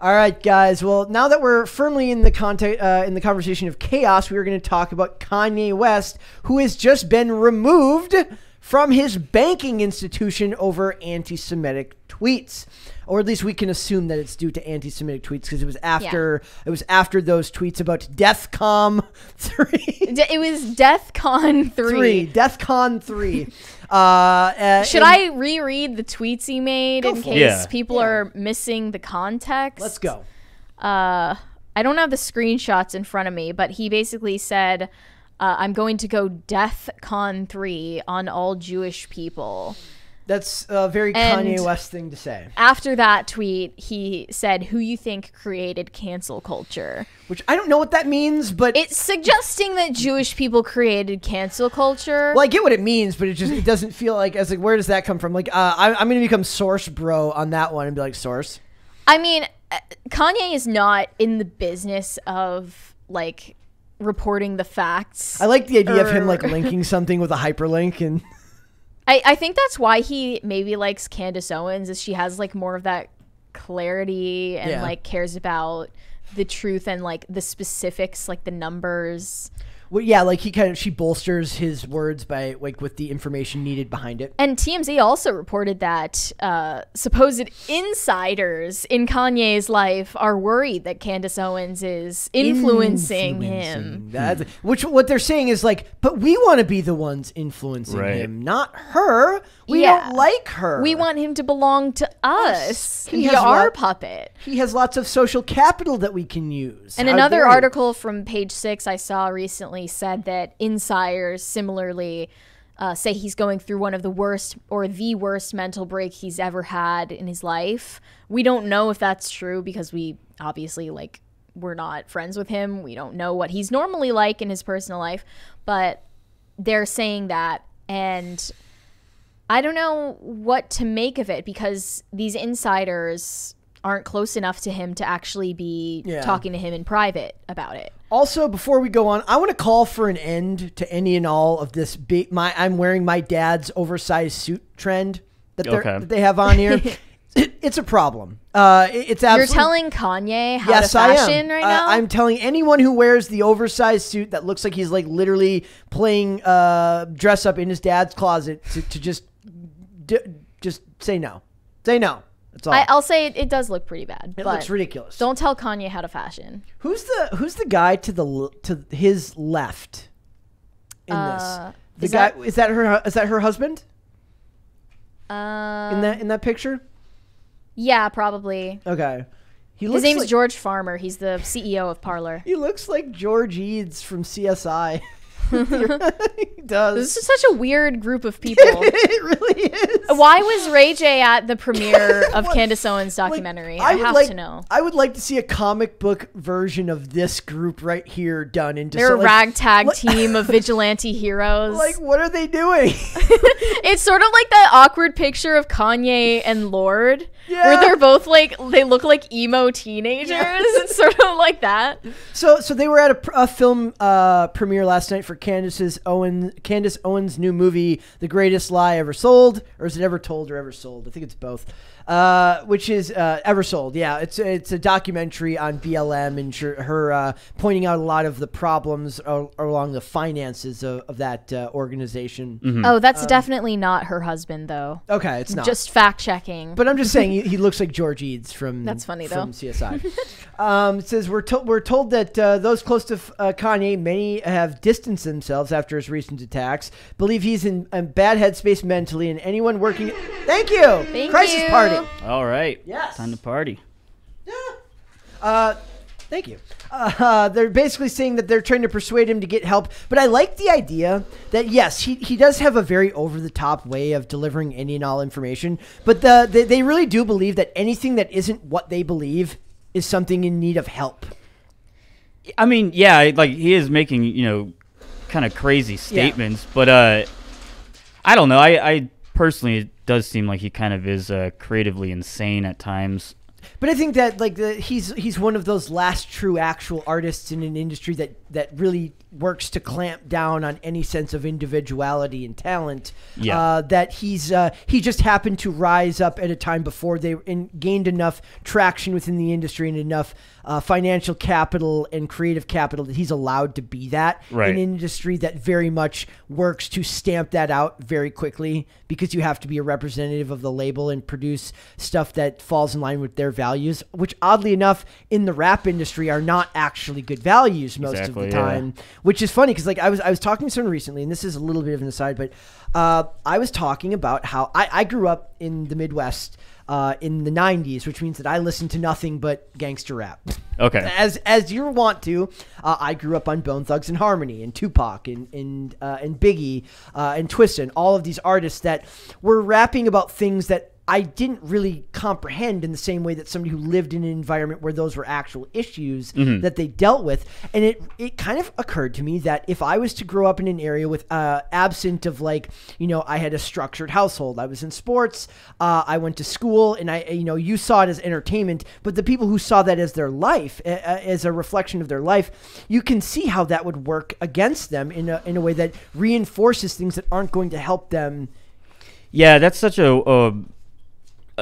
All right, guys. Well, now that we're firmly in the conversation of chaos, we are going to talk about Kanye West, who has just been removed from his banking institution over anti-Semitic tweets. Or at least we can assume that it's due to anti-Semitic tweets because it was after those tweets about DEFCON 3. It was DEFCON 3. DEFCON 3. Should I reread the tweets he made in case people are missing the context? Let's go. I don't have the screenshots in front of me, but he basically said, I'm going to go DEFCON 3 on all Jewish people. That's a very Kanye West thing to say. After that tweet, he said, who you think created cancel culture? Which I don't know what that means, but... It's suggesting that Jewish people created cancel culture. Well, I get what it means, but it doesn't feel like... where does that come from? Like, I'm going to become source bro on that one and be like, source? I mean, Kanye is not in the business of, like, reporting the facts. I like the idea of him, like, linking something with a hyperlink and... I think that's why he maybe likes Candace Owens, is she has like more of that clarity and like cares about the truth and like the specifics, like the numbers. Well, yeah, like she bolsters his words by like with the information needed behind it. And TMZ also reported that supposed insiders in Kanye's life are worried that Candace Owens is influencing him. What they're saying is like, but we want to be the ones influencing him, not her. We don't like her. We want him to belong to us. He is our puppet. He has lots of social capital that we can use. And another article from Page 6 I saw recently said that insiders similarly say he's going through one of the worst or the worst mental break he's ever had in his life. We don't know if that's true because we obviously we're not friends with him. We don't know what he's normally like in his personal life, but they're saying that, and I don't know what to make of it because these insiders aren't close enough to him to actually be talking to him in private about it. Also, before we go on, I want to call for an end to any and all of this I'm wearing my dad's oversized suit trend that they have on here. It's a problem. It's absolutely... You're telling Kanye how to fashion right now? I'm telling anyone who wears the oversized suit that looks like he's like literally playing dress up in his dad's closet to just say no. Say no. That's all. I'll say it does look pretty bad. It looks ridiculous. Don't tell Kanye how to fashion. Who's the guy to his left in this? Is that her husband? In that picture? Yeah, probably. Okay. His name's George Farmer. He's the CEO of Parler. He looks like George Eads from CSI. He does. This is such a weird group of people. It really is. Why was Ray J at the premiere of Candace Owens' documentary? I have to know. I would like to see a comic book version of this group right here done into. They're a ragtag team of vigilante heroes. Like, what are they doing? It's sort of like that awkward picture of Kanye and Lorde. Yeah. Where they're both like, they look like emo teenagers. Yeah. It's sort of like that. So they were at a film premiere last night for Candace Owens' new movie, The Greatest Lie Ever Sold, or is it Ever Told or Ever Sold? I think it's both. Which is Ever Sold. Yeah, it's a documentary on BLM and her pointing out a lot of the problems along the finances of that organization. Mm-hmm. Oh, that's definitely not her husband, though. Okay, it's not. Just fact checking. But I'm just saying he looks like George Eads from that's funny from though. CSI. It says we're told that those close to Kanye, many have distanced themselves after his recent attacks. Believe he's in a bad headspace mentally, and anyone working. Thank you. Crisis Party. All right. Yes. Time to party. Yeah. Thank you. They're basically saying that they're trying to persuade him to get help. But I like the idea that, yes, he does have a very over-the-top way of delivering any and all information. But they really do believe that anything that isn't what they believe is something in need of help. I mean, yeah, like he is making, kind of crazy statements. Yeah. But I don't know. I personally, it does seem like he kind of is creatively insane at times. But I think that he's one of those last true actual artists in an industry that really works to clamp down on any sense of individuality and talent. Yeah. That he just happened to rise up at a time before they gained enough traction within the industry and enough financial capital and creative capital that he's allowed to be that in an industry that very much works to stamp that out very quickly, because you have to be a representative of the label and produce stuff that falls in line with their values, which oddly enough in the rap industry are not actually good values most of the time, which is funny because I was talking to someone recently, and this is a little bit of an aside, but I was talking about how I grew up in the Midwest in the 90s, which means that I listened to nothing but gangster rap. Okay. As you want to. I grew up on Bone Thugs and Harmony and Tupac and Biggie and Twista and all of these artists that were rapping about things that I didn't really comprehend in the same way that somebody who lived in an environment where those were actual issues that they dealt with. And it kind of occurred to me that if I was to grow up in an area with absent of I had a structured household, I was in sports, I went to school, and you saw it as entertainment, but the people who saw that as their life, as a reflection of their life, you can see how that would work against them in a way that reinforces things that aren't going to help them. Yeah, that's such a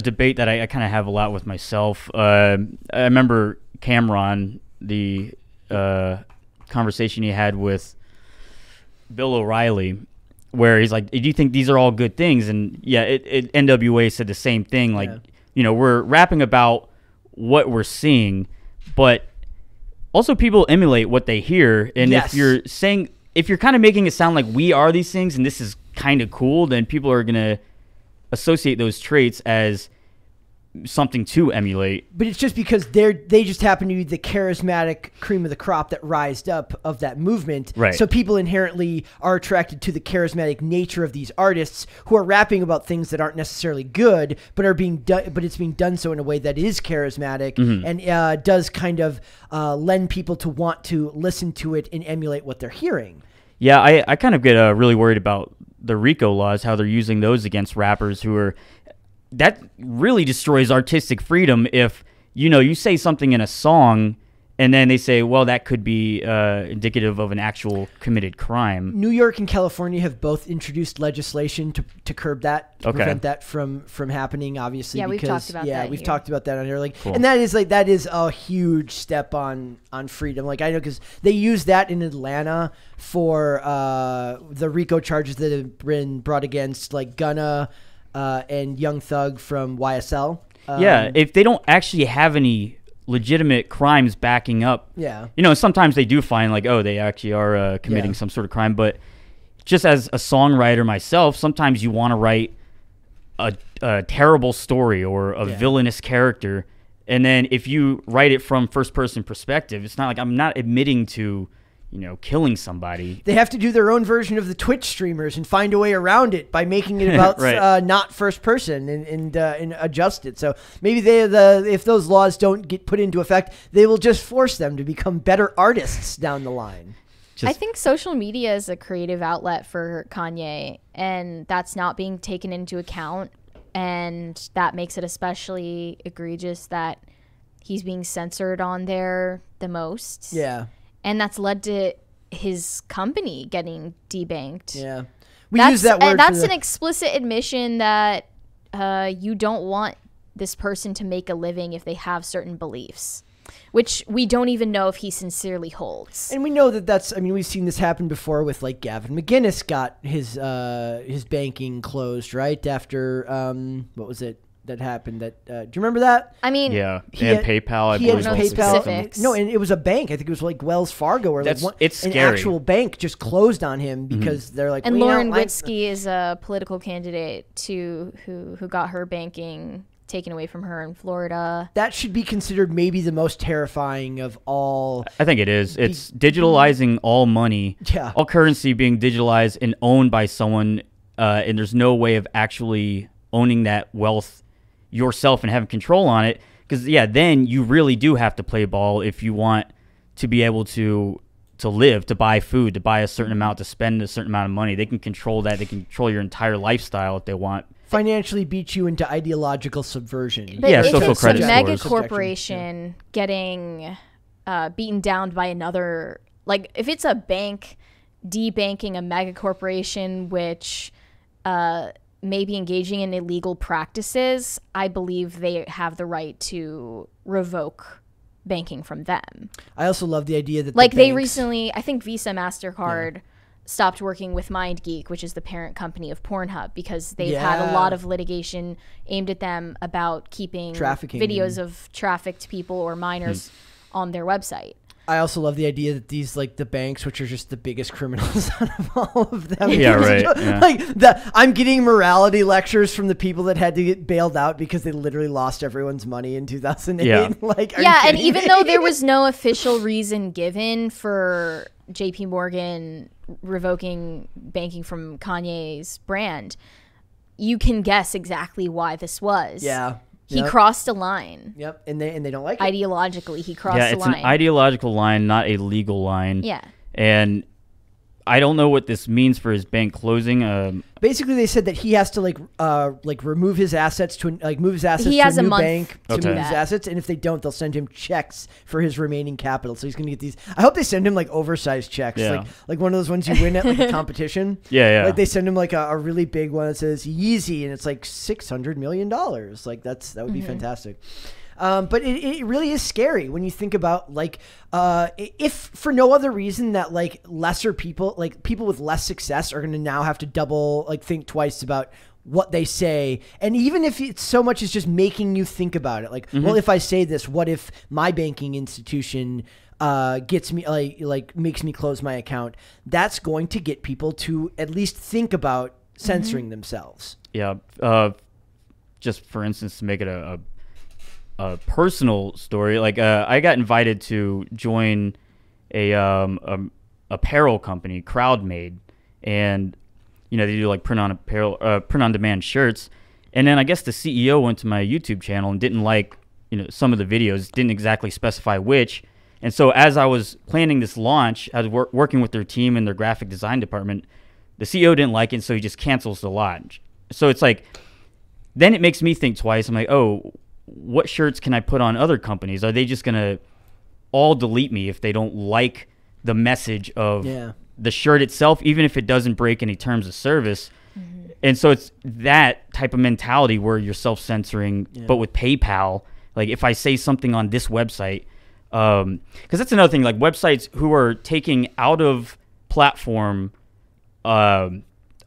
debate that I kind of have a lot with myself. I remember Cameron, the conversation he had with Bill O'Reilly, where he's like, do you think these are all good things? And NWA said the same thing. We're rapping about what we're seeing, but also people emulate what they hear. And if you're kind of making it sound like we are these things and this is kind of cool, then people are going to associate those traits as something to emulate. But it's just because they just happen to be the charismatic cream of the crop that rised up of that movement. Right. So people inherently are attracted to the charismatic nature of these artists who are rapping about things that aren't necessarily good, but it's being done so in a way that is charismatic and does kind of lend people to want to listen to it and emulate what they're hearing. Yeah, I kind of get really worried about the RICO laws, how they're using those against rappers that really destroys artistic freedom. If, you say something in a song and then they say, well, that could be indicative of an actual committed crime. New York and California have both introduced legislation to curb that, to prevent that from happening, obviously. Yeah, because, we've talked about that. We've talked about that on here. Cool. And that is a huge step on freedom. I know because they use that in Atlanta for the RICO charges that have been brought against Gunna and Young Thug from YSL. If they don't actually have any legitimate crimes backing up. Yeah. Sometimes they do find they actually are committing some sort of crime, but just as a songwriter myself, sometimes you want to write a terrible story or a villainous character, and then if you write it from first person perspective, it's not like I'm not admitting to killing somebody. They have to do their own version of the Twitch streamers and find a way around it by making it about not first person and adjust it. So maybe if those laws don't get put into effect, they will just force them to become better artists down the line. I think social media is a creative outlet for Kanye, and that's not being taken into account. And that makes it especially egregious that he's being censored on there the most. Yeah. And that's led to his company getting debanked. Yeah. We use that word. That's an explicit admission that you don't want this person to make a living if they have certain beliefs, which we don't even know if he sincerely holds. And we know we've seen this happen before with Gavin McInnes got his banking closed, right? After, what was it that happened? Do you remember that? I mean, PayPal. I he had believe his PayPal. specifics. No, and it was a bank. I think it was Wells Fargo or it's an scary. actual bank just closed on him because they're like. And Lauren Witzke is a political candidate too, who got her banking taken away from her in Florida. That should be considered maybe the most terrifying of all. I think it is. It's digitalizing all money, all currency being digitalized and owned by someone, and there's no way of actually owning that wealth yourself and having control on it. Because then you really do have to play ball if you want to be able to live, to buy food, to buy a certain amount, to spend a certain amount of money. They can control that. They can control your entire lifestyle if they want. financially beat you into ideological subversion. But Yeah, if social it's credit a mega scores. corporation getting beaten down by another, like if it's a bank debanking a mega corporation which may be engaging in illegal practices, I believe they have the right to revoke banking from them. I also love the idea that Like the they banks- recently, I think Visa, MasterCard stopped working with MindGeek, which is the parent company of Pornhub, because they've had a Yeah. lot of litigation aimed at them about keeping Trafficking videos and- of trafficked people or minors on their website. I also love the idea that these, like, the banks, which are just the biggest criminals out of all of them. Yeah, right, yeah. Like, I'm getting morality lectures from the people that had to get bailed out because they literally lost everyone's money in 2008. Yeah. Like, are you Yeah, and kidding even me? though there was no official reason given for JP Morgan revoking banking from Kanye's brand, you can guess exactly why this was. Yeah. He Yep. crossed a line. Yep. And they don't like it. Ideologically, he crossed Yeah, a it's line. an ideological line, not a legal line. Yeah. And I don't know what this means for his bank closing. Basically, they said that he has to remove his assets to move his assets He to has a a new month bank to to move do his that. assets, and if they don't, they'll send him checks for his remaining capital. So he's gonna get these. I hope they send him like oversized checks, Yeah. like one of those ones you win at like a competition. Yeah, yeah. Like they send him like a really big one that says Yeezy, and it's like $600 million. Like that would be fantastic. But it really is scary when you think about like if for no other reason that like lesser people, like people with less success, are going to now have to think twice about what they say. And even if it's so much as just making you think about it, like, well, if I say this, what if my banking institution gets me like makes me close my account? That's going to get people to at least think about censoring themselves. Yeah. Just for instance, to make it a personal story, like I got invited to join a apparel company, CrowdMade, and they do like print on demand shirts. And then I guess the CEO went to my YouTube channel and didn't like some of the videos, didn't exactly specify which. And so as I was planning this launch, I was working with their team in their graphic design department. The CEO didn't like it, so he just cancels the launch. So it's like, then it makes me think twice. I'm like, oh, what shirts can I put on other companies? Are they just going to all delete me if they don't like the message of the shirt itself, even if it doesn't break any terms of service? And so it's that type of mentality where you're self-censoring, but with PayPal, like if I say something on this website, because that's another thing, like websites who are taking out of platform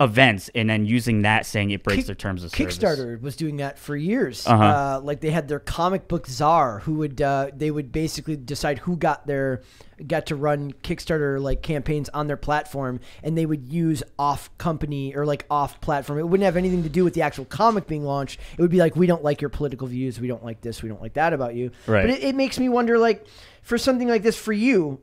events and then using that, saying it breaks their terms of service. Kickstarter was doing that for years. Uh-huh. Like they had their comic book czar who would they would basically decide who got to run Kickstarter like campaigns on their platform, and they would use off company or like off platform. It wouldn't have anything to do with the actual comic being launched. It would be like, we don't like your political views, we don't like this, we don't like that about you. Right. But it makes me wonder, like, for something like this for you,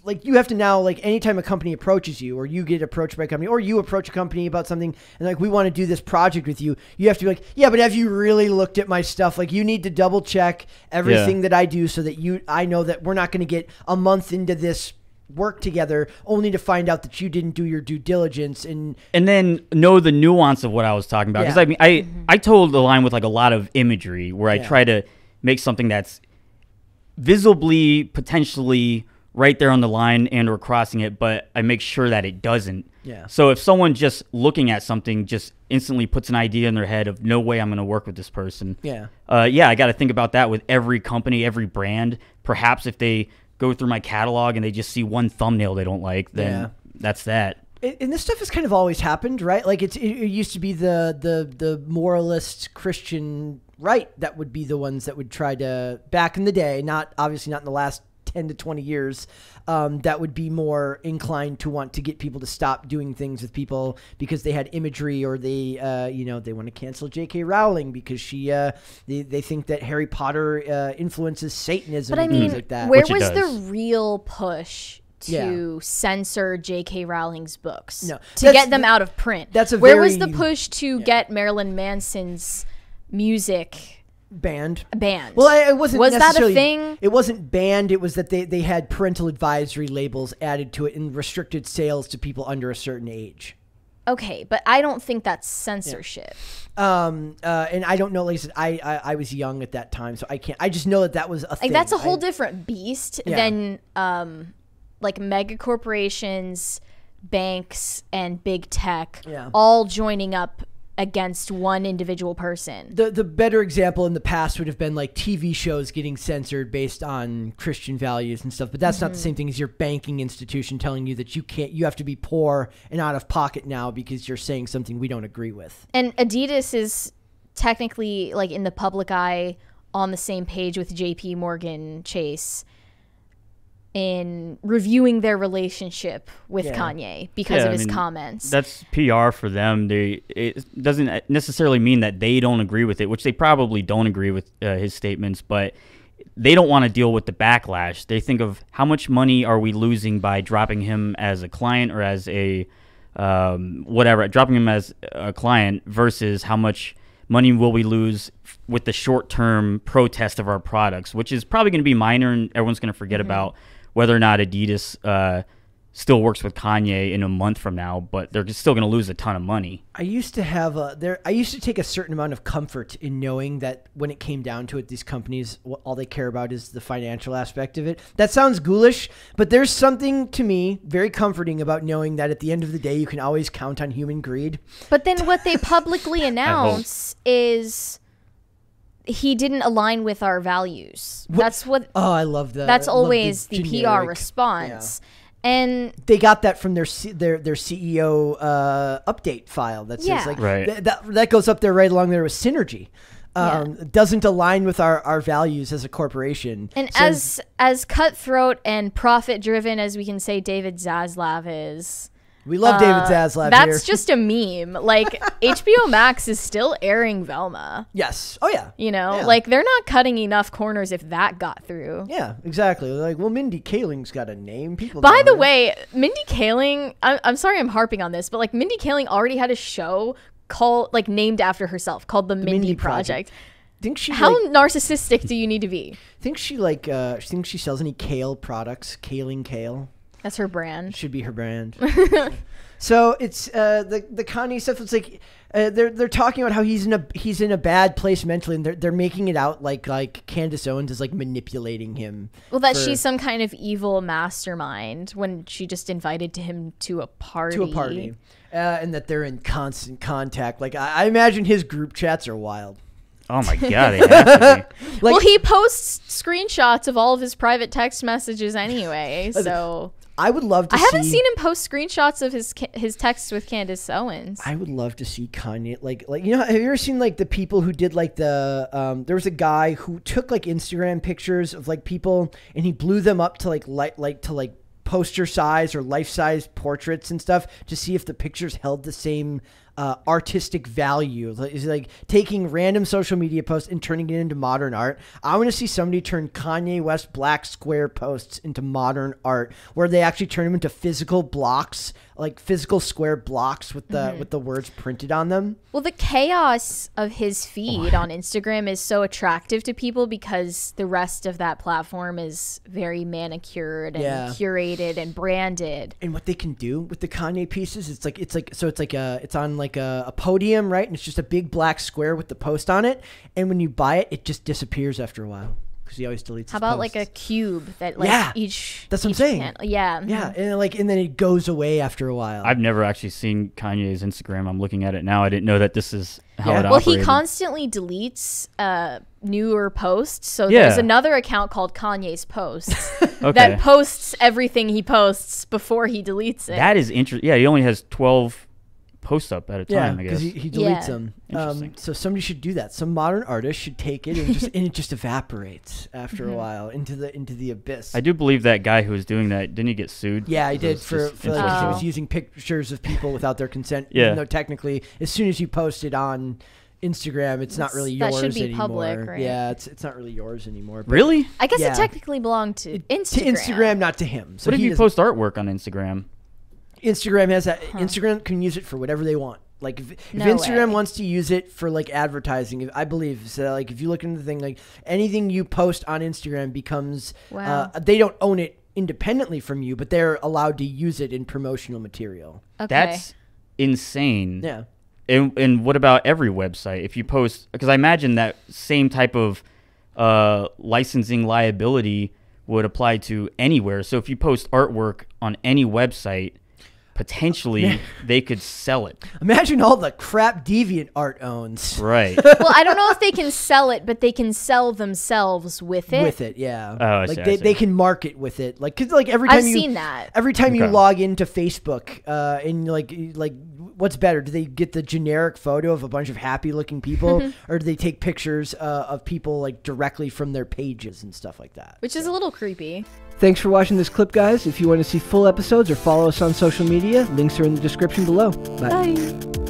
like you have to now, like, anytime a company approaches you, or you get approached by a company, or you approach a company about something and like, we want to do this project with you, you have to be like, yeah, but have you really looked at my stuff? Like, you need to double check everything that I do so that I know that we're not going to get a month into this work together only to find out that you didn't do your due diligence and then know the nuance of what I was talking about. Because I told the line with like a lot of imagery where I try to make something that's visibly potentially right there on the line and or crossing it, but I make sure that it doesn't. Yeah. So if someone just looking at something just instantly puts an idea in their head of no way I'm going to work with this person. Yeah. I got to think about that with every company, every brand. Perhaps if they go through my catalog and they just see one thumbnail they don't like, then that's that. And this stuff has kind of always happened, right? Like it used to be the moralist Christian right that would be the ones that would try to, back in the day, obviously not in the last 10 to 20 years, that would be more inclined to want to get people to stop doing things with people because they had imagery, or they want to cancel J.K. Rowling because they think that Harry Potter influences Satanism and things like that. Where Which it was does. the real push to censor J.K. Rowling's books? No. To get them out of print? Where was the push to get Marilyn Manson's music banned? Well, it wasn't. Was that a necessarily- thing? It wasn't banned. It was that they had parental advisory labels added to it and restricted sales to people under a certain age. Okay, but I don't think that's censorship. And I don't know. Like I said, I was young at that time, so I can't. I just know that was a thing. Like that's a whole different beast than like mega corporations, banks, and big tech all joining up against one individual person. The better example in the past would have been like TV shows getting censored based on Christian values and stuff, but that's not the same thing as your banking institution telling you that you have to be poor and out of pocket now because you're saying something we don't agree with. And Adidas is technically like in the public eye on the same page with JP Morgan Chase in reviewing their relationship with Kanye because of his comments. That's PR for them. It doesn't necessarily mean that they don't agree with it, which they probably don't agree with his statements, but they don't want to deal with the backlash. They think of how much money are we losing by dropping him as a client or as a dropping him as a client versus how much money will we lose with the short-term protest of our products, which is probably going to be minor and everyone's going to forget about whether or not Adidas still works with Kanye in a month from now, but they're still going to lose a ton of money. I used to have I used to take a certain amount of comfort in knowing that when it came down to it, these companies, all they care about is the financial aspect of it. That sounds ghoulish, but there's something to me very comforting about knowing that at the end of the day, you can always count on human greed. But then what they publicly announce is he didn't align with our values. That's what. Oh, I love that. That's always the generic PR response. Yeah. And they got that from their CEO update file that says like that goes up there right along there with Synergy. Doesn't align with our values as a corporation. And so, as cutthroat and profit driven as we can say David Zaslav is. We love David Zaslav. That's just a meme. Like HBO Max is still airing Velma. Yes. Oh yeah. You know, like they're not cutting enough corners if that got through. Yeah, exactly. Like, well, Mindy Kaling's got a name. People. By the way, Mindy Kaling. I'm sorry, I'm harping on this, but like Mindy Kaling already had a show named after herself called the Mindy Project. Think she How narcissistic do you need to be? Think she think she sells any kale products? Kaling kale. That's her brand. Should be her brand. So it's the Kanye stuff. It's like they're talking about how he's in a bad place mentally, and they're making it out like Candace Owens is like manipulating him. Well, that she's some kind of evil mastermind when she just invited him to a party. And that they're in constant contact. Like I imagine his group chats are wild. Oh my god, they have to be. Well, he posts screenshots of all of his private text messages anyway, so. I would love to I haven't seen him post screenshots of his texts with Candace Owens. I would love to see Kanye like you know, have you ever seen like the people who did like the there was a guy who took like Instagram pictures of like people and he blew them up to like poster size or life size portraits and stuff to see if the pictures held the same artistic value. Is like taking random social media posts and turning it into modern art. I want to see somebody turn Kanye West black square posts into modern art, where they actually turn them into physical blocks, like physical square blocks with the words printed on them. Well, the chaos of his feed on Instagram is so attractive to people because the rest of that platform is very manicured and curated and branded. And what they can do with the Kanye pieces, it's on like a podium, right? And it's just a big black square with the post on it. And when you buy it, it just disappears after a while because he always deletes. How about posts. Like a cube that like each? That's what I'm saying. Yeah, and then it goes away after a while. I've never actually seen Kanye's Instagram. I'm looking at it now. I didn't know that this is how it Well, operated. he constantly deletes newer posts. So there's another account called Kanye's Posts that posts everything he posts before he deletes it. That is interesting. Yeah, he only has 12 posts up at a time, I guess. Because he deletes them. So somebody should do that. Some modern artist should take it and it just evaporates after a while into the abyss. I do believe that guy who was doing that, didn't he get sued? Yeah, he did for like he was using pictures of people without their consent. Even though technically, as soon as you post it on Instagram, it's not really yours anymore. That should be anymore. public, right? Yeah, it's not really yours anymore. But Really? I guess it technically belonged to Instagram. To Instagram, not to him. So what if you post artwork on Instagram? Instagram has that. Instagram can use it for whatever they want. Like if Instagram wants to use it for like advertising, I believe so. Like if you look into the thing, like anything you post on Instagram becomes they don't own it independently from you, but they're allowed to use it in promotional material. Okay. insane. Yeah. And what about every website? If you post, because I imagine that same type of licensing liability would apply to anywhere. So if you post artwork on any website, potentially they could sell it. Imagine all the crap DeviantArt owns. Right. Well, I don't know if they can sell it, but they can sell themselves with it. With it, yeah. Oh, I like see, they can market with it, like because like every time I've seen that. Every time you Okay. log into Facebook, and like what's better? Do they get the generic photo of a bunch of happy looking people, or do they take pictures of people like directly from their pages and stuff like that? Which is a little creepy. Thanks for watching this clip, guys. If you want to see full episodes or follow us on social media, links are in the description below. Bye. Bye.